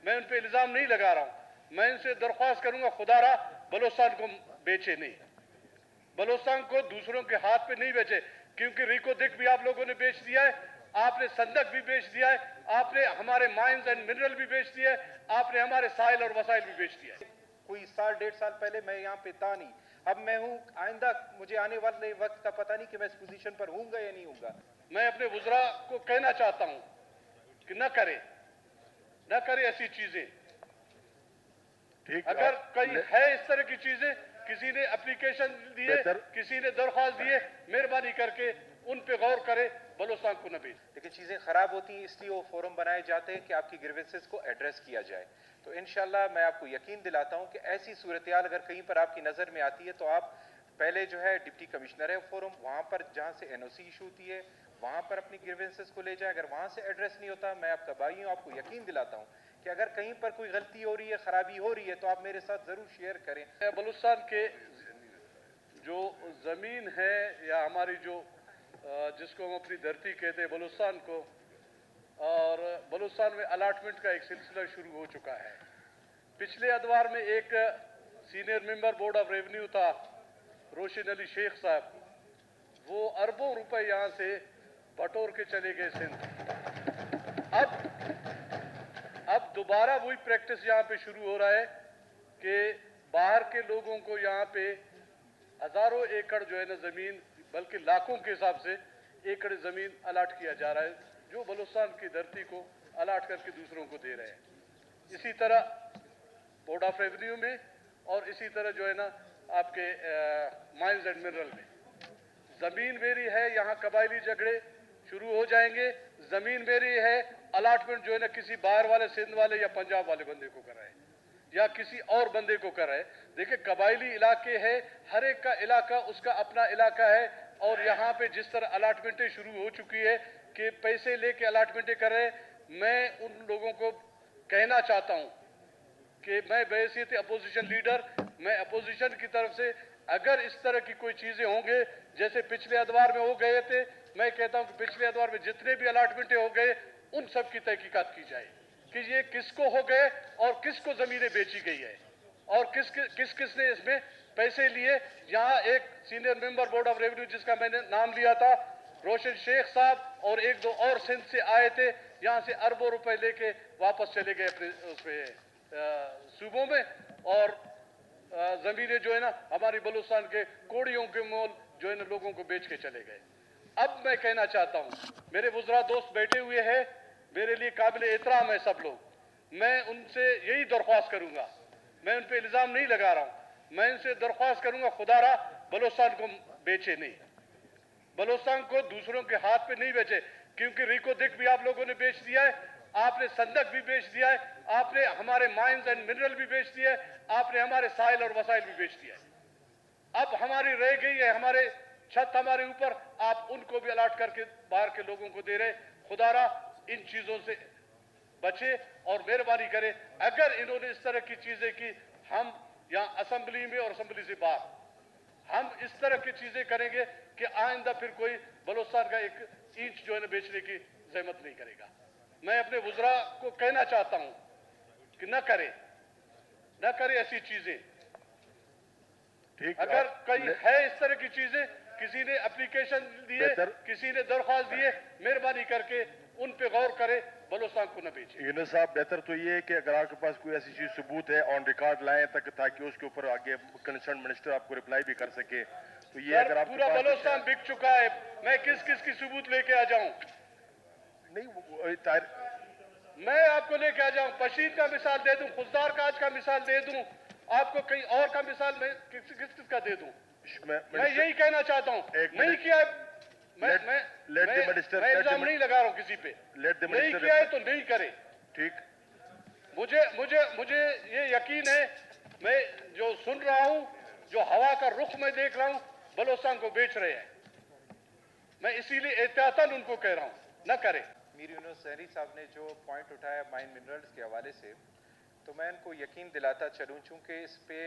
मैं उन पे इल्ज़ाम नहीं लगा रहा हूँ। मैं इनसे दरख्वास्त करूँगा खुदारा बलूचिस्तान को बेचे नहीं, बलूचिस्तान को दूसरों के हाथ पे नहीं बेचे, क्योंकि रिको दिक भी आप लोगों ने बेच दिया है, आपने संदक भी बेच दिया है, आपने हमारे माइंस एंड मिनरल भी बेच दिया है, आपने हमारे साहिल और वसाइल भी बेच दिया है। कोई साल डेढ़ साल पहले मैं यहाँ पे था नहीं, अब मैं हूँ। आइंदा मुझे आने वाले वक्त का पता नहीं कि मैं इस पोजीशन पर हूँगा या नहीं हूँगा। मैं अपने वज़रा को कहना चाहता हूँ कि न करे ऐसी चीजें। ठीक, अगर कहीं है इस तरह की चीजें, किसी ने एप्लीकेशन दिए, किसी ने दरख्वास्त दिए, मेहरबानी करके उन पे गौर करे, बलूचिस्तान को न भेज। लेकिन चीज़ें ख़राब होती हैं, इसलिए वो फोरम बनाए जाते हैं कि आपकी ग्रीवेंसेस को एड्रेस किया जाए। तो इंशाल्लाह मैं आपको यकीन दिलाता हूँ कि ऐसी सूरत-ए-हाल अगर कहीं पर आपकी नज़र में आती है तो आप पहले जो है डिप्टी कमिश्नर है फोरम, वहाँ पर जहाँ से एनओसी इशू होती है वहाँ पर अपनी ग्रीवेंसेस को ले जाए। अगर वहाँ से एड्रेस नहीं होता, मैं आपका भाई हूँ, आपको यकीन दिलाता हूँ कि अगर कहीं पर कोई गलती हो रही है, खराबी हो रही है, तो आप मेरे साथ ज़रूर शेयर करें। बलूचिस्तान के जो ज़मीन है या हमारी जो जिसको हम अपनी धरती कहते हैं बलूचिस्तान को, और बलूचिस्तान में अलाटमेंट का एक सिलसिला शुरू हो चुका है। पिछले अदवार में एक senior member board of revenue था रोशन अली शेख साहब, वो अरबों रुपए यहाँ से बटोर के चले गए सिंध। अब दोबारा वही प्रैक्टिस यहाँ पे शुरू हो रहा है कि बाहर के लोगों को यहाँ पे हजारों एकड़ जो है ना ज़मीन, बल्कि लाखों के हिसाब से एकड़ ज़मीन अलाट किया जा रहा है, जो बलूचिस्तान की धरती को अलाट करके दूसरों को दे रहे हैं। इसी तरह बोर्ड ऑफ रेवेन्यू में और इसी तरह जो है ना आपके माइंस एंड मिनरल में ज़मीन मेरी है, यहाँ कबायली झगड़े शुरू हो जाएंगे। ज़मीन मेरी है, अलाटमेंट जो है ना किसी बाहर वाले, सिंध वाले या पंजाब वाले बंदे को कर रहे हैं या किसी और बंदे को कर रहे हैं। देखिए कबायली इलाके हैं, हर एक का इलाका उसका अपना इलाका है, और यहाँ पे जिस तरह अलाटमेंटें शुरू हो चुकी है कि पैसे लेके अलाटमेंटें कर रहे हैं, मैं उन लोगों को कहना चाहता हूँ कि मैं बहैसियत अपोजिशन लीडर, मैं अपोजिशन की तरफ से अगर इस तरह की कोई चीज़ें होंगे जैसे पिछले अदवार में हो गए थे, मैं कहता हूँ कि पिछले अदवार में जितने भी अलाटमेंटें हो गए उन सब की तहकीकात की जाए कि ये किसको हो गए और किसको ज़मीनें बेची गई है और किस ने इसमें पैसे लिए। यहाँ एक senior member board of revenue जिसका मैंने नाम लिया था, रोशन शेख साहब, और एक दो और सिंध से आए थे, यहाँ से अरबों रुपए लेके वापस चले गए अपने उसमें सूबों में, और ज़मीनें जो है ना हमारी बलूचिस्तान के कोड़ियों के मोल जो है ना लोगों को बेच के चले गए। अब मैं कहना चाहता हूँ, मेरे वज़रा दोस्त बैठे हुए हैं, मेरे लिए काबिल एहतराम है सब लोग, मैं उनसे यही दरख्वास्त करूँगा, मैं उन पे इल्ज़ाम नहीं लगा रहा हूँ, मैं इनसे दरख्वास्त करूँगा खुदारा बलूचिस्तान को बेचे नहीं, बलूचिस्तान को दूसरों के हाथ पे नहीं बेचे, क्योंकि रिको दिक भी आप लोगों ने बेच दिया है, आपने संदक भी बेच दिया है, आपने हमारे माइंस एंड मिनरल भी बेच दिया है, आपने हमारे साहिल और वसाइल भी बेच दिया है। अब हमारी रह गई है, हमारे छत हमारे ऊपर, आप उनको भी अलाट करके बाहर के लोगों को दे रहे। खुदारा इन चीजों से बचे और मेहरबानी करे, अगर इन्होंने इस तरह की चीजें की, हम यहाँ असेंबली में और असेंबली से बाहर हम इस तरह की चीजें करेंगे कि आइंदा फिर कोई बलूचिस्तान का एक इंच जो है ना बेचने की जहमत नहीं करेगा। मैं अपने वज़रा को कहना चाहता हूं कि न करे ऐसी चीजें। ठीक, अगर कहीं है इस तरह की चीजें, किसी ने एप्लीकेशन दिए, किसी ने दरख्वास्त दिए, मेहरबानी करके उन पे गौर करे, बलूचिस्तान को न बेचे। यूनुस साहब, बेहतर तो ये है कि अगर आपके पास कोई ऐसी चीज सबूत है ऑन रिकॉर्ड लाएं तक, ताकि उसके ऊपर आगे कंसर्न मिनिस्टर आपको रिप्लाई भी कर सके। तो ये अगर आप पूरा बलूचिस्तान बिक चुका है, मैं किस की सबूत लेके आ जाऊं? नहीं, मैं आपको लेके आ जाऊं, पशीर का मिसाल दे दूं, खुजदार काज का मिसाल दे दूं, आपको कहीं और का मिसाल मैं किस का दे दूं? मैं यही कहना चाहता हूं, नहीं किया है, मैं इल्जाम नहीं लगा रहा हूं किसी पे, नहीं किया है तो नहीं करे। ठीक, मुझे ये यकीन है, मैं जो सुन रहा हूं, जो हवा का रुख मैं देख रहा हूं, बलूचिस्तान को बेच रहे हैं, मैं इसीलिए एहतियातन उनको कह रहा हूं न करे। मीर यूनुस सहरी साहब ने जो पॉइंट उठाया माइन मिनरल्स के हवाले से, तो मैं इनको यकीन दिलाता चलूँ, चूँकि इस पे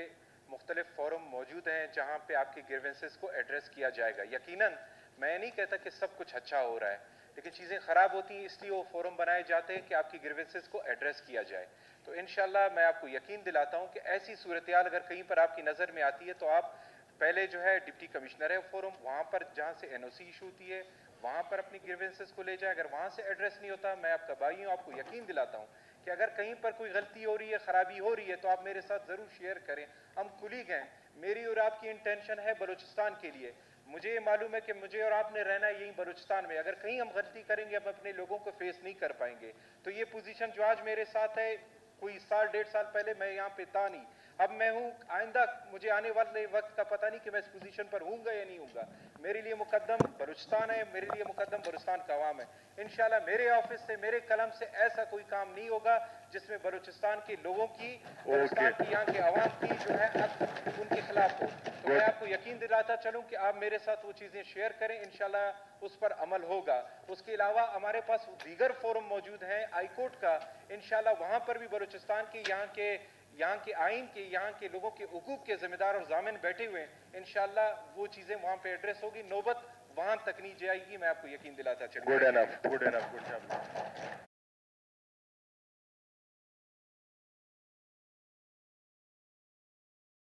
मुख्तलिफ फोरम मौजूद हैं जहाँ पे आपकी ग्रीवेंसेस को एड्रेस किया जाएगा। यकीनन मैं नहीं कहता कि सब कुछ अच्छा हो रहा है, लेकिन चीज़ें ख़राब होती हैं, इसलिए वो फोरम बनाए जाते हैं कि आपकी ग्रीवेंसेस को एड्रेस किया जाए। तो इंशाल्लाह मैं आपको यकीन दिलाता हूँ कि ऐसी सूरत-ए-हाल अगर कहीं पर आपकी नज़र में आती है तो आप पहले जो है डिप्टी कमिश्नर है फोरम, वहाँ पर जहाँ से एनओसी इशू होती है वहाँ पर अपनी ग्रीवेंसेस को ले जाए। अगर वहाँ से एड्रेस नहीं होता, मैं आपका भाई हूँ, आपको यकीन दिलाता हूँ कि अगर कहीं पर कोई गलती हो रही है, खराबी हो रही है, तो आप मेरे साथ ज़रूर शेयर करें। हम कुलीग हैं, मेरी और आपकी इंटेंशन है बलूचिस्तान के लिए। मुझे ये मालूम है कि मुझे और आपने रहना है यहीं बलूचिस्तान में। अगर कहीं हम गलती करेंगे, हम अपने लोगों को फेस नहीं कर पाएंगे। तो ये पोजीशन जो आज मेरे साथ है, कोई साल डेढ़ साल पहले मैं यहाँ पे था नहीं, अब मैं हूँ। आइंदा मुझे आने वाले वक्त का पता नहीं कि मैं इस पोजीशन पर हूँगा या नहीं हूँगा। मेरे लिए मुकद्दम बलूचिस्तान है, मेरे लिए मुकद्दम बलूचिस्तान का अवाम है। इंशाल्लाह मेरे ऑफिस से, मेरे कलम से ऐसा कोई काम नहीं होगा जिसमें बलूचिस्तान के लोगों की, बलूचिस्तान की, यहाँ के अवाम की जो है उनके खिलाफ हो। तो मैं आपको यकीन दिलाता चलूं कि आप मेरे साथ वो चीज़ें शेयर करें, इंशाल्लाह उस पर अमल होगा। उसके अलावा हमारे पास दीगर फोरम मौजूद हैं हाई कोर्ट का, इंशाल्लाह वहाँ पर भी बलूचिस्तान के यहाँ के आइन के, यहाँ के लोगों के हुकूक के जिम्मेदार और जामिन बैठे हुए हैं। इंशाल्लाह वो चीज़ें वहाँ पे एड्रेस होगी, नौबत वहाँ तक नहीं जाएगी, मैं आपको यकीन दिलाता चलूं। Good enough, good enough, good job.